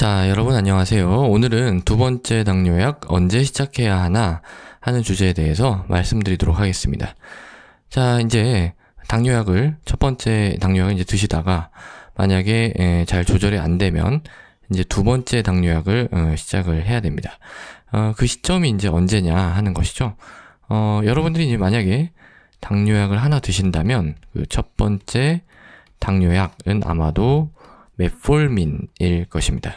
자, 여러분 안녕하세요. 오늘은 두 번째 당뇨약 언제 시작해야 하나 하는 주제에 대해서 말씀드리도록 하겠습니다. 자, 이제 첫 번째 당뇨약을 이제 드시다가 만약에 잘 조절이 안 되면 이제 두 번째 당뇨약을 시작을 해야 됩니다. 그 시점이 이제 언제냐 하는 것이죠. 여러분들이 이제 만약에 당뇨약을 하나 드신다면 그 첫 번째 당뇨약은 아마도 메폴민일 것입니다.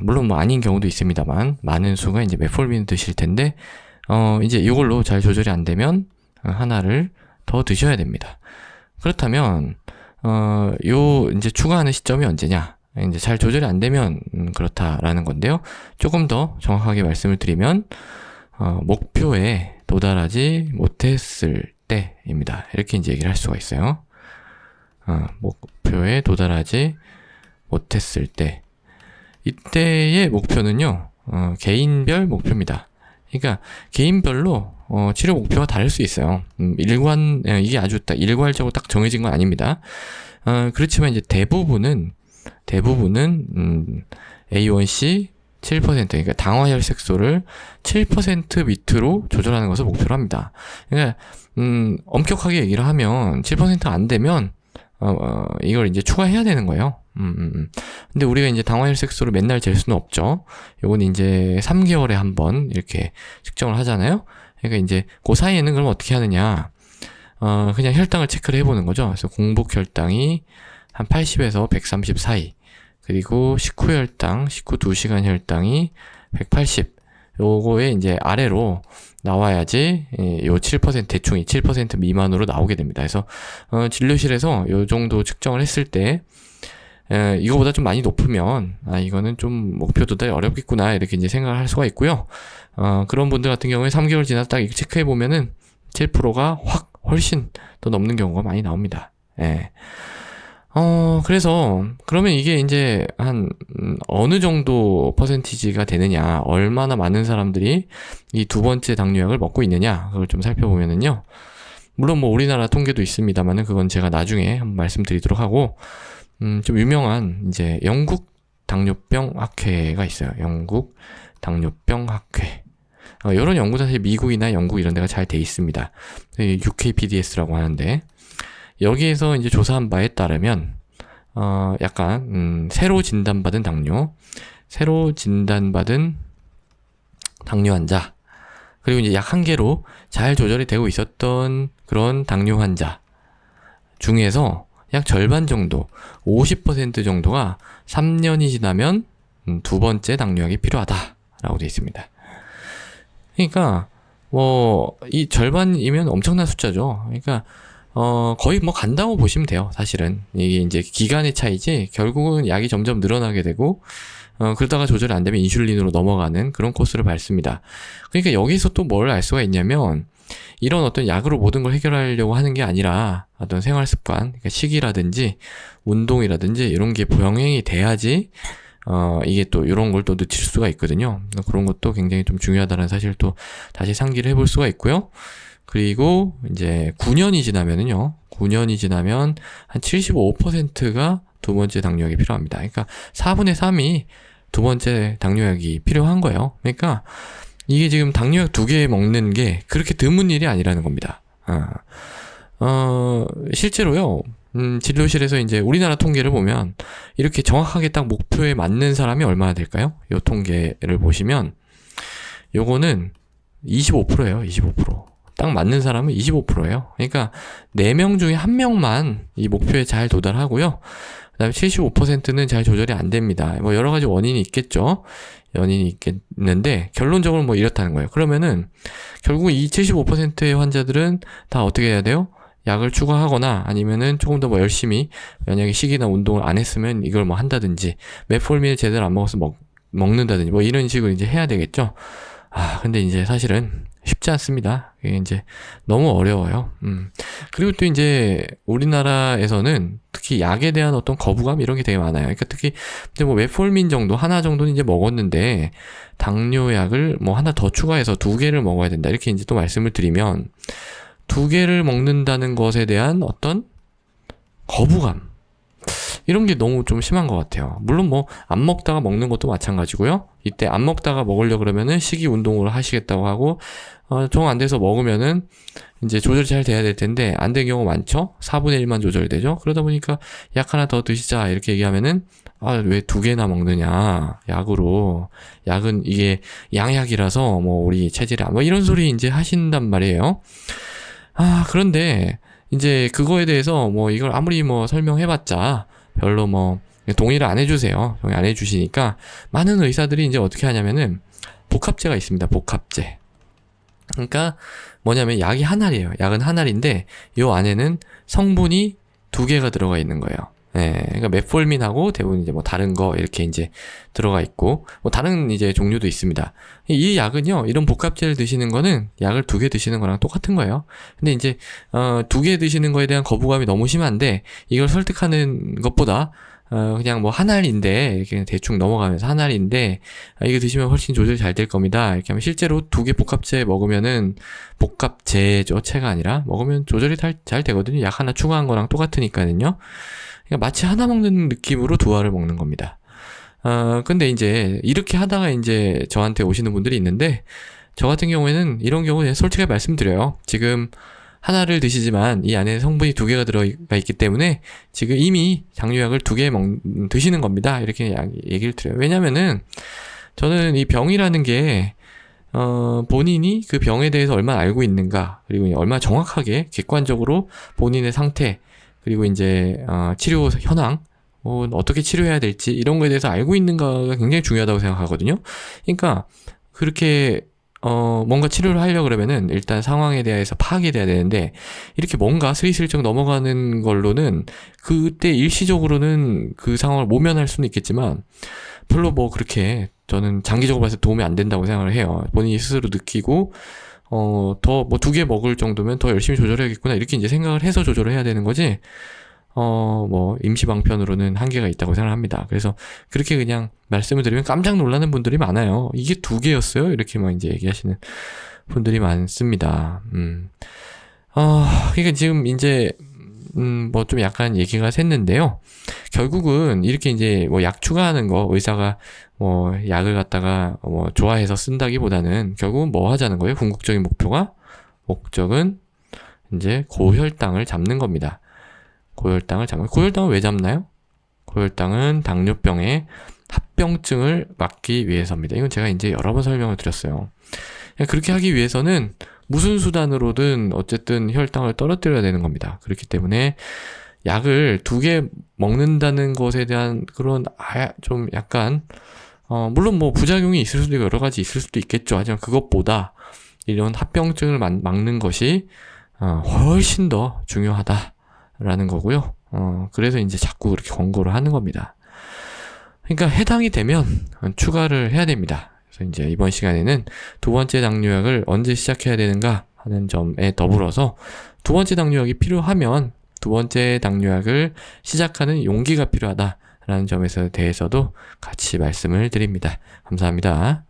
물론 뭐 아닌 경우도 있습니다만 많은 수가 이제 메폴민 드실 텐데 이제 이걸로 잘 조절이 안 되면 하나를 더 드셔야 됩니다. 그렇다면 요 이제 추가하는 시점이 언제냐? 이제 잘 조절이 안 되면 그렇다라는 건데요. 조금 더 정확하게 말씀을 드리면 목표에 도달하지 못했을 때입니다. 이렇게 이제 얘기를 할 수가 있어요. 목표에 도달하지 못했을 때, 이때의 목표는요, 개인별 목표입니다. 그러니까 개인별로 치료 목표가 다를 수 있어요. 이게 아주 딱 일괄적으로 딱 정해진 건 아닙니다. 그렇지만 이제 대부분은 A1C 7%, 그러니까 당화혈색소를 7% 밑으로 조절하는 것을 목표로 합니다. 그러니까 엄격하게 얘기를 하면 7%가 안 되면 이걸 이제 추가해야 되는 거예요. 근데 우리가 이제 당화혈색소를 맨날 잴 수는 없죠. 요건 이제 3개월에 한 번 이렇게 측정을 하잖아요. 그러니까 이제 그 사이에는 그럼 어떻게 하느냐? 그냥 혈당을 체크를 해보는 거죠. 그래서 공복 혈당이 한 80에서 130 사이, 그리고 식후 2시간 혈당이 180. 요거에 이제 아래로 나와야지 요 7% 대충 7% 미만으로 나오게 됩니다. 그래서 진료실에서 요 정도 측정을 했을 때 이거보다 좀 많이 높으면 이거는 좀 목표 도달이 어렵겠구나 이렇게 이제 생각을 할 수가 있고요. 그런 분들 같은 경우에 3개월 지나서 딱 체크해 보면은 7%가 훨씬 더 넘는 경우가 많이 나옵니다. 예. 그래서 그러면 이게 이제 한 어느 정도 퍼센티지가 되느냐, 얼마나 많은 사람들이 이 두 번째 당뇨약을 먹고 있느냐, 그걸 좀 살펴보면은요. 물론 뭐 우리나라 통계도 있습니다만은 그건 제가 나중에 한번 말씀드리도록 하고, 좀 유명한 이제 영국 당뇨병 학회가 있어요. 영국 당뇨병 학회. 이런 연구는 사실 미국이나 영국 이런 데가 잘 돼 있습니다. UKPDS라고 하는데, 여기에서 이제 조사한 바에 따르면 약간 새로 진단받은 당뇨 환자, 그리고 이제 약 한 개로 잘 조절이 되고 있었던 그런 당뇨 환자 중에서 약 절반 정도, 50% 정도가 3년이 지나면 두 번째 당뇨약이 필요하다라고 되어 있습니다. 그러니까 이 절반이면 엄청난 숫자죠. 그러니까 거의 뭐 간다고 보시면 돼요, 사실은. 이게 이제 기간의 차이지, 결국은 약이 점점 늘어나게 되고, 그러다가 조절이 안 되면 인슐린으로 넘어가는 그런 코스를 밟습니다. 그러니까 여기서 또 뭘 알 수가 있냐면, 이런 어떤 약으로 모든 걸 해결하려고 하는 게 아니라, 어떤 생활 습관, 그러니까 식이라든지, 운동이라든지, 이런 게 병행이 돼야지, 이게 또 이런 걸 또 늦출 수가 있거든요. 그런 것도 굉장히 좀 중요하다는 사실 또 다시 상기를 해볼 수가 있고요. 그리고 이제 9년이 지나면 한 75%가 두 번째 당뇨약이 필요합니다. 그러니까 4분의 3이 두 번째 당뇨약이 필요한 거예요. 그러니까 이게 지금 당뇨약 2개 먹는 게 그렇게 드문 일이 아니라는 겁니다. 실제로요, 진료실에서 이제 우리나라 통계를 보면 이렇게 정확하게 딱 목표에 맞는 사람이 얼마나 될까요? 요 통계를 보시면 요거는 25%예요. 25%. 딱 맞는 사람은 25%예요. 그러니까 4명 중에 1명만 이 목표에 잘 도달하고요. 그 다음에 75%는 잘 조절이 안 됩니다. 뭐 여러 가지 원인이 있겠죠. 있겠는데 결론적으로 뭐 이렇다는 거예요. 그러면은 결국 이 75%의 환자들은 다 어떻게 해야 돼요? 약을 추가하거나 아니면은 조금 더 뭐 열심히, 만약에 식이나 운동을 안 했으면 이걸 뭐 한다든지, 메폴민을 제대로 안 먹어서 먹는다든지 뭐 이런 식으로 이제 해야 되겠죠. 근데 이제 사실은 쉽지 않습니다. 이게 이제 너무 어려워요. 그리고 또 이제 우리나라에서는 특히 약에 대한 어떤 거부감 이런 게 되게 많아요. 그러니까 특히 이제 뭐 메폴민 정도, 하나 정도는 이제 먹었는데 당뇨약을 뭐 하나 더 추가해서 2개를 먹어야 된다. 이렇게 이제 또 말씀을 드리면 2개를 먹는다는 것에 대한 어떤 거부감, 이런 게 너무 좀 심한 것 같아요. 물론 뭐 안 먹다가 먹는 것도 마찬가지고요. 이때 안 먹다가 먹으려 그러면은 식이 운동을 하시겠다고 하고 정 안 돼서 먹으면은 이제 조절이 잘 돼야 될 텐데 안 된 경우 많죠. 4분의 1만 조절되죠. 그러다 보니까 약 하나 더 드시자 이렇게 얘기하면은 왜 2개나 먹느냐 약으로. 약은 이게 양약이라서 뭐 우리 체질에 뭐 이런 소리 이제 하신단 말이에요. 그런데 이제 그거에 대해서 뭐 이걸 아무리 뭐 설명해봤자 별로 뭐 동의를 안 해주세요. 동의 안 해주시니까 많은 의사들이 이제 어떻게 하냐면은 복합제가 있습니다. 복합제. 그러니까 뭐냐면 약이 한 알이에요. 약은 한 알인데 요 안에는 성분이 2개가 들어가 있는 거예요. 그러니까 메폴민하고 대부분 이제 뭐 다른 거 이렇게 이제 들어가 있고 뭐 다른 이제 종류도 있습니다. 이 약은요, 이런 복합제를 드시는 거는 약을 2개 드시는 거랑 똑같은 거예요. 근데 이제 2개 드시는 거에 대한 거부감이 너무 심한데 이걸 설득하는 것보다 그냥 뭐 한 알인데 이렇게 대충 넘어가면서 한 알인데 이거 드시면 훨씬 조절이 잘 될 겁니다. 이렇게 하면 실제로 2개 복합제 먹으면은 복합제죠, 체가 아니라 먹으면 조절이 잘 되거든요. 약 하나 추가한 거랑 똑같으니까는요. 그러니까 마치 하나 먹는 느낌으로 2알을 먹는 겁니다. 근데 이제 이렇게 하다가 이제 저한테 오시는 분들이 있는데 저 같은 경우에는 이런 경우에 솔직하게 말씀드려요. 지금 하나를 드시지만 이 안에 성분이 2개가 들어가 있기 때문에 지금 이미 당뇨약을 2개 드시는 겁니다. 이렇게 얘기를 드려요. 왜냐면은 저는 이 병이라는 게 본인이 그 병에 대해서 얼마나 알고 있는가, 그리고 얼마나 정확하게 객관적으로 본인의 상태, 그리고 이제 치료 현황, 어떻게 치료해야 될지 이런 거에 대해서 알고 있는가가 굉장히 중요하다고 생각하거든요. 그러니까 그렇게 뭔가 치료를 하려고 그러면은 일단 상황에 대해서 파악이 돼야 되는데 이렇게 뭔가 스리슬쩍 넘어가는 걸로는 그때 일시적으로는 그 상황을 모면할 수는 있겠지만 별로 뭐 그렇게 저는 장기적으로 봤을 때 도움이 안 된다고 생각을 해요. 본인이 스스로 느끼고 더 뭐 2개 먹을 정도면 더 열심히 조절해야겠구나 이렇게 이제 생각을 해서 조절을 해야 되는 거지. 뭐 임시방편으로는 한계가 있다고 생각합니다. 그래서 그렇게 그냥 말씀을 드리면 깜짝 놀라는 분들이 많아요. 이게 2개였어요? 이렇게 막 이제 얘기하시는 분들이 많습니다. 그러니까 지금 이제 뭐 좀 약간 얘기가 샜는데요. 결국은 이렇게 이제 뭐 약 추가하는 거 의사가 뭐 약을 갖다가 뭐 좋아해서 쓴다기보다는 결국은 뭐 하자는 거예요? 궁극적인 목적은 이제 고혈당을 잡는 겁니다. 고혈당을 왜 잡나요? 고혈당은 당뇨병의 합병증을 막기 위해서입니다. 이건 제가 이제 여러 번 설명을 드렸어요. 그렇게 하기 위해서는 무슨 수단으로든 어쨌든 혈당을 떨어뜨려야 되는 겁니다. 그렇기 때문에 약을 2개 먹는다는 것에 대한 그런 좀 약간 물론 뭐 부작용이 있을 수도 있고 여러 가지 있을 수도 있겠죠. 하지만 그것보다 이런 합병증을 막는 것이 훨씬 더 중요하다라는 거고요. 그래서 이제 자꾸 그렇게 권고를 하는 겁니다. 그러니까 해당이 되면 추가를 해야 됩니다. 그래서 이제 이번 시간에는 2번째 당뇨약을 언제 시작해야 되는가 하는 점에 더불어서 2번째 당뇨약이 필요하면 2번째 당뇨약을 시작하는 용기가 필요하다라는 점에 대해서도 같이 말씀을 드립니다. 감사합니다.